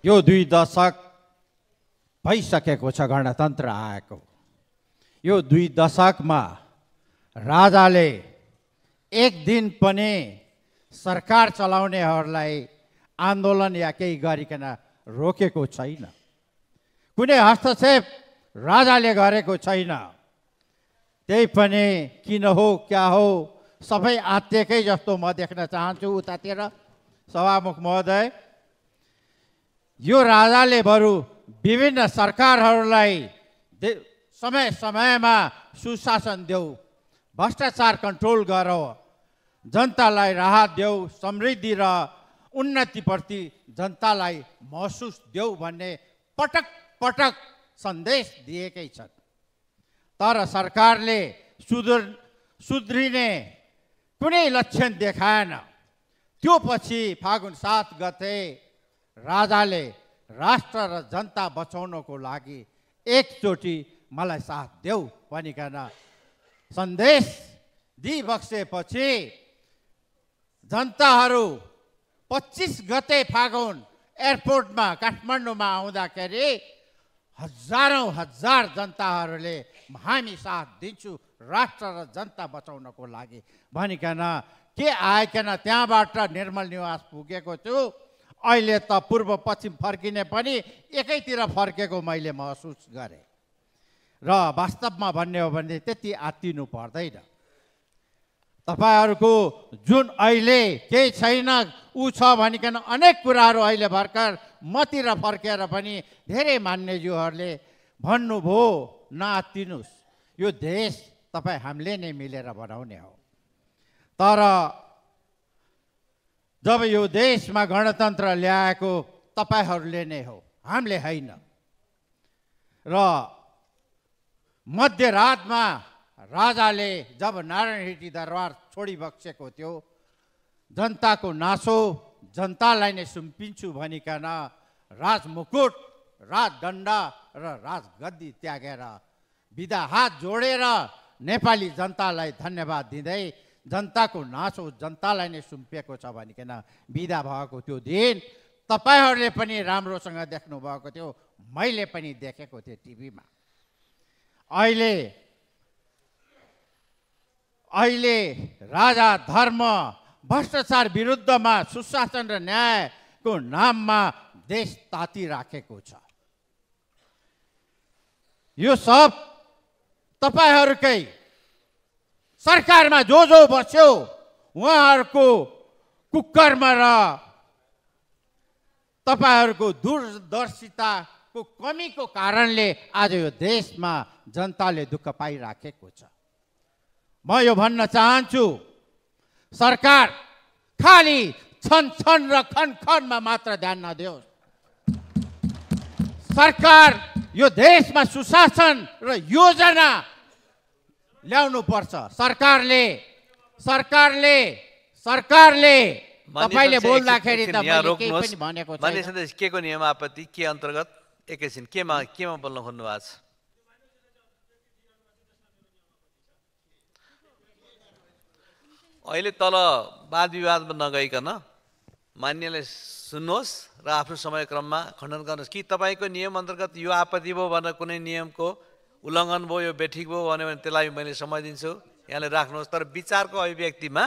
यो 2 दशक भइसकेको छ गणतन्त्र आएको। यो 2 दशकमा राजाले एक दिन पनि सरकार चलाउनेहरूलाई आन्दोलन या केही गरिकन रोकेको छैन। कुनै हस्तक्षेप राजाले गरेको छैन। त्यही पनि किन हो क्या हो सबै आत्तिएकै जस्तो म देख्न चाहन्छु उतातिर। सभामुख महोदय, यो राजाले बरु विभिन्न सरकारहरूलाई समय समयमा सुशासन देऊ, भ्रष्टाचार कन्ट्रोल गरौ, जनतालाई राहत देऊ, समृद्धि र उन्नतिप्रति जनतालाई महसुस देऊ भन्ने पटक पटक सन्देश दिएकै छन्। तर सरकारले सुध्रिने कुनै लक्षण देखाएन। त्यो पछि फागुन 7 गते राजाले राष्ट्र र जनता बचाउनको लागि एकचोटि मलाई साथ देऊ भनिकन सन्देश दिइबक्सेपछि जनताहरू 25 गते फागुन एयरपोर्टमा काठमाडौँमा आउँदाखेरि हजारौं हजार जनताहरूले हामी साथ दिन्छु राष्ट्र र जनता बचाउनको लागि भनिकन के आइकन त्यहाँबाट निर्मल निवास पुगेको छु। अहिले त पूर्व पश्चिम फर्किने पनि एकैतिर फर्केको मैले महसुस गरेँ। र वास्तवमा भन्ने हो भने त्यति आत्तिनु पर्दैन। तपाईहरूको जुन अहिले केही छैन ऊ छ भनिकन अनेक कुराहरू अहिले भर्खर मतिर फर्केर पनि धेरै मान्यज्यूहरूले भन्नुभयो नआत्तिनुस्, यो देश तपाईँ हामीले नै मिलेर बनाउने हो। तर जब यो देशमा गणतन्त्र ल्याएको तपाईहरूले नै हो, हामीले होइन। र मध्यरातमा राजाले जब नारायण हिटी दरबार छोडिबक्सेको थियो, जनताको नासो जनतालाई नै सुम्पिन्छु भनिकन राजमुकुट, राजदण्ड र राजगद्दी त्यागेर बिदा हात जोडेर नेपाली जनतालाई धन्यवाद दिँदै जनताको नासो जनतालाई नै सुम्पिएको छ भनिकन बिदा भएको त्यो दिन तपाईहरूले पनि राम्रोसँग देख्नु भएको थियो, मैले पनि देखेको थिएँ टिभीमा। अहिले राजा धर्म भ्रष्टाचार विरुद्धमा सुशासन र न्यायको नाममा देश तातिराखेको छ। यो सब तपाईहरूकै सरकारमा जो बस्यो उहाँहरूको कुकर्म र तपाईहरूको दूरदर्शिताको कमीको कारणले आज यो देशमा जनताले दुःख पाइराखेको छ। म यो भन्न चाहन्छु, सरकार खाली छन र खनमा मात्र ध्यान नदियोस्। सरकार यो देशमा सुशासन र योजना ल्याउनु पर्छ। सरकारले तपाईले बोल्दाखेरि त मैले केही पनि भनेको छैन। मान्य के को नियम आपत्ति के अन्तर्गत एकैछिन केमा बोल्न खोज्नु भएको छ? अहिले तल वाद विवादमा नगइकन मान्यले सुन्नुहोस् र आफ्नो समयक्रममा खण्डन गर्नुहोस् कि तपाईँको नियम अन्तर्गत यो आपत्ति भयो भनेर कुनै नियमको उल्लङ्घन भयो, यो बेठिक भयो भने त्यसलाई मैले समय दिन्छु, यहाँले राख्नुहोस्। तर विचारको अभिव्यक्तिमा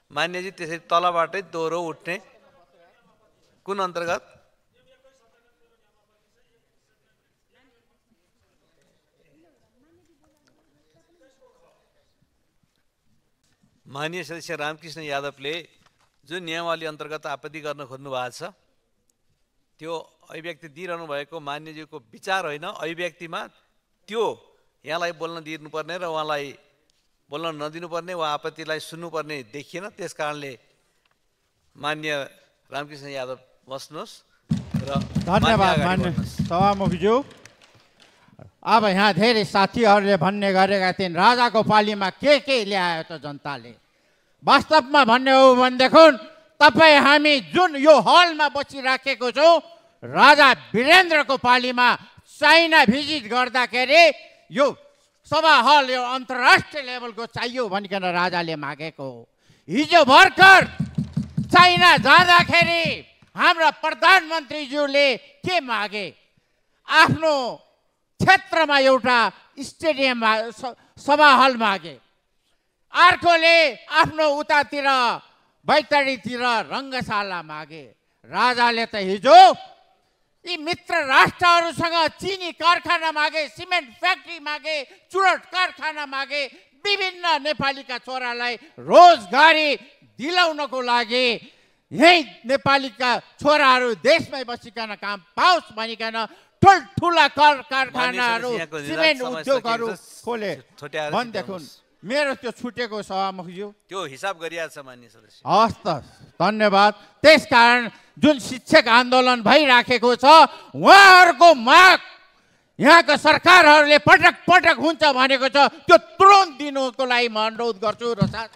मान्यजी त्यसरी तलबाटै दोहोरो उठ्ने कुन अन्तर्गत? माननीय सदस्य रामकृष्ण यादवले जुन नियमावली अन्तर्गत आपत्ति गर्न खोज्नु भएको छ त्यो अभिव्यक्ति दिइरहनु भएको मान्यज्यूको विचार होइन, अभिव्यक्तिमा त्यो यहाँलाई बोल्न दिनुपर्ने र उहाँलाई बोल्न नदिनुपर्ने वा आपत्तिलाई सुन्नुपर्ने देखिएन। त्यस कारणले मान्य रामकृष्ण यादव बस्नुहोस् र धन्यवाद मान्य सभामुखज्यू। अब यहाँ धेरै साथीहरूले भन्ने गरेका थिइन् राजाको पालीमा के ल्यायो त जनताले। वास्तवमा भन्ने हो भनेदेखि तपाईँ हामी जुन यो हलमा बसिराखेको छौँ, राजा वीरेन्द्रको पालीमा चाइना भिजिट गर्दाखेरि यो सभा हल यो अन्तर्राष्ट्रिय लेभलको चाहियो भनिकन राजाले मागेको हो। हिजो भर्खर चाइना जाँदाखेरि हाम्रा प्रधानमन्त्रीज्यूले के मागे? आफ्नो क्षेत्रमा एउटा स्टेडियम सभा हल मागे। अर्कोले आफ्नो उतातिर बैतडीतिर रङ्गशाला मागे। राजाले त हिजो यी मित्र राष्ट्रहरूसँग चिनी कारखाना मागे, सिमेन्ट फ्याक्ट्री मागे, चुरट कारखाना मागे, विभिन्न नेपालीका छोरालाई रोजगारी दिलाउनको लागि यही नेपालीका छोराहरू देशमै बसिकन काम पाओस् भनिकन ठुल्ठुला कारखानाहरू सिमेन्ट उद्योगहरू खोले भनेदेखि मेरो त्यो छुटेको सभामुखज्यू त्यो हिसाब गरिहाल्छ मान्य सदस्य। हस् त, धन्यवाद। त्यसकारण जुन शिक्षक आन्दोलन भइराखेको छ उहाँहरूको माग यहाँको सरकारहरूले पटक पटक हुन्छ भनेको छ, त्यो तुरुन्त दिनुको लागि म अनुरोध गर्छु। र साथ